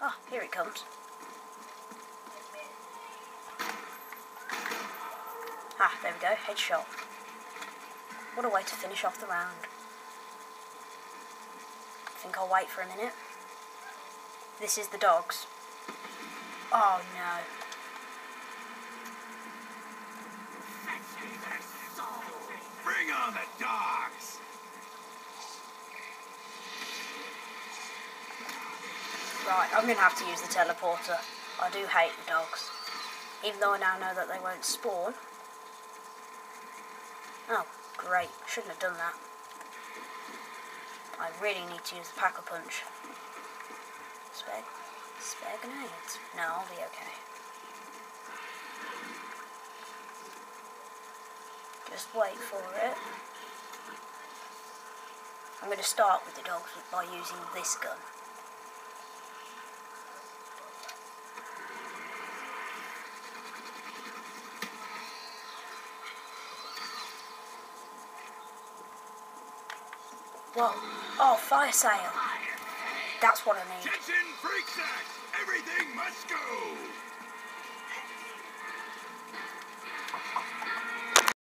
Ah, here it comes. Ah, there we go, headshot. What a way to finish off the round. I think I'll wait for a minute. This is the dogs. Oh no. Bring on the dogs! Right, I'm going to have to use the teleporter. I do hate the dogs. Even though I now know that they won't spawn. Oh, great. Shouldn't have done that. I really need to use the Pack-a-Punch. Spare grenades? No, I'll be okay. Just wait for it. I'm going to start with the dogs by using this gun. Whoa. Oh, fire sale. That's what I need. Attention, freaks act! Everything must go!